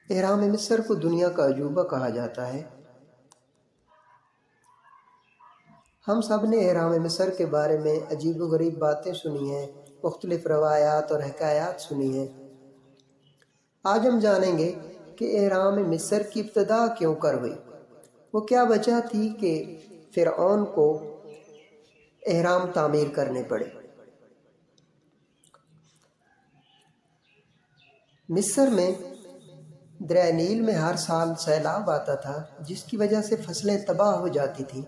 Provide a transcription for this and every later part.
احرام مصر کو دنیا کا عجوبہ کہا جاتا ہے۔ ہم سب نے احرام مصر کے بارے میں عجیب و غریب باتیں سنی ہیں، مختلف روایات اور حکایات سنی ہیں۔ آج ہم جانیں گے کہ احرام مصر کی ابتدا کیوں کر ہوئی، وہ کیا وجہ تھی کہ فرعون کو احرام تعمیر کرنے پڑے۔ مصر میں دریا نیل میں ہر سال سیلاب آتا تھا، جس کی وجہ سے فصلیں تباہ ہو جاتی تھیں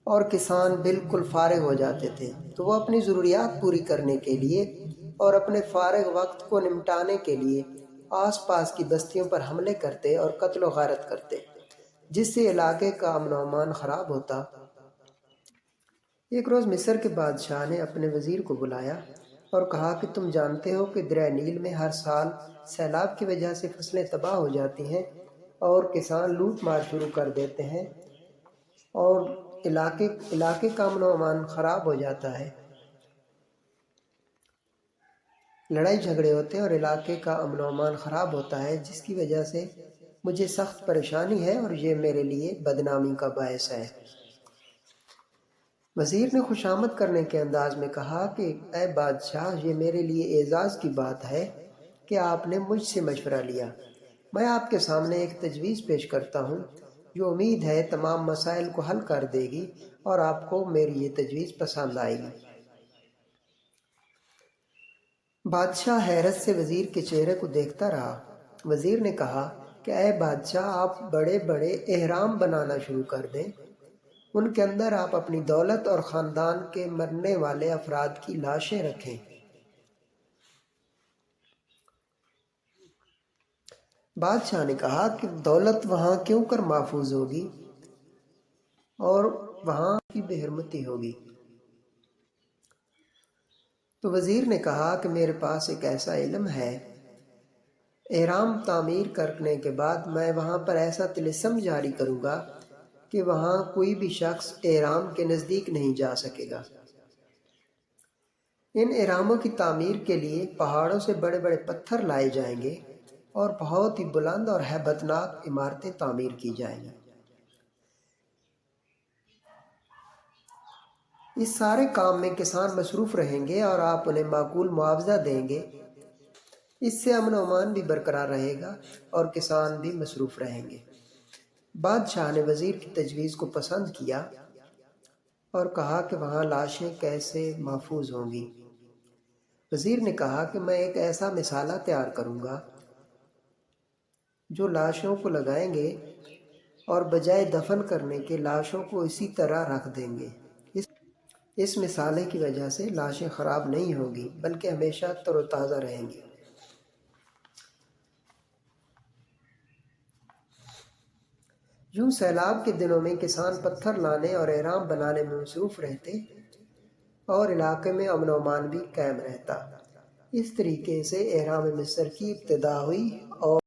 اور کسان بالکل فارغ ہو جاتے تھے، تو وہ اپنی ضروریات پوری کرنے کے لیے اور اپنے فارغ وقت کو نمٹانے کے لیے آس پاس کی بستیوں پر حملے کرتے اور قتل و غارت کرتے، جس سے علاقے کا امن و امان خراب ہوتا۔ ایک روز مصر کے بادشاہ نے اپنے وزیر کو بلایا اور کہا کہ تم جانتے ہو کہ دریا نیل میں ہر سال سیلاب کی وجہ سے فصلیں تباہ ہو جاتی ہیں اور کسان لوٹ مار شروع کر دیتے ہیں اور علاقے کا امن و امان خراب ہو جاتا ہے، لڑائی جھگڑے ہوتے ہیں اور علاقے کا امن و امان خراب ہوتا ہے، جس کی وجہ سے مجھے سخت پریشانی ہے اور یہ میرے لیے بدنامی کا باعث ہے۔ وزیر نے خوشامد کرنے کے انداز میں کہا کہ اے بادشاہ، یہ میرے لیے اعزاز کی بات ہے کہ آپ نے مجھ سے مشورہ لیا۔ میں آپ کے سامنے ایک تجویز پیش کرتا ہوں جو امید ہے تمام مسائل کو حل کر دے گی اور آپ کو میری یہ تجویز پسند آئے گی۔ بادشاہ حیرت سے وزیر کے چہرے کو دیکھتا رہا۔ وزیر نے کہا کہ اے بادشاہ، آپ بڑے بڑے احرام بنانا شروع کر دیں، ان کے اندر آپ اپنی دولت اور خاندان کے مرنے والے افراد کی لاشیں رکھیں۔ بادشاہ نے کہا کہ دولت وہاں کیوں کر محفوظ ہوگی اور وہاں کی بے حرمتی ہوگی۔ تو وزیر نے کہا کہ میرے پاس ایک ایسا علم ہے، احرام تعمیر کرنے کے بعد میں وہاں پر ایسا طلسم جاری کروں گا کہ وہاں کوئی بھی شخص احرام کے نزدیک نہیں جا سکے گا۔ ان احراموں کی تعمیر کے لیے پہاڑوں سے بڑے بڑے پتھر لائے جائیں گے اور بہت ہی بلند اور ہیبت ناک عمارتیں تعمیر کی جائیں گی۔ اس سارے کام میں کسان مصروف رہیں گے اور آپ انہیں معقول معاوضہ دیں گے، اس سے امن و امان بھی برقرار رہے گا اور کسان بھی مصروف رہیں گے۔ بادشاہ نے وزیر کی تجویز کو پسند کیا اور کہا کہ وہاں لاشیں کیسے محفوظ ہوں گی۔ وزیر نے کہا کہ میں ایک ایسا مثالہ تیار کروں گا جو لاشوں کو لگائیں گے اور بجائے دفن کرنے کے لاشوں کو اسی طرح رکھ دیں گے۔ اس مثالے کی وجہ سے لاشیں خراب نہیں ہوں گی بلکہ ہمیشہ تر و تازہ رہیں گی۔ یوں سیلاب کے دنوں میں کسان پتھر لانے اور احرام بنانے میں مصروف رہتے اور علاقے میں امن و امان بھی قائم رہتا۔ اس طریقے سے احرام مصر کی ابتدا ہوئی اور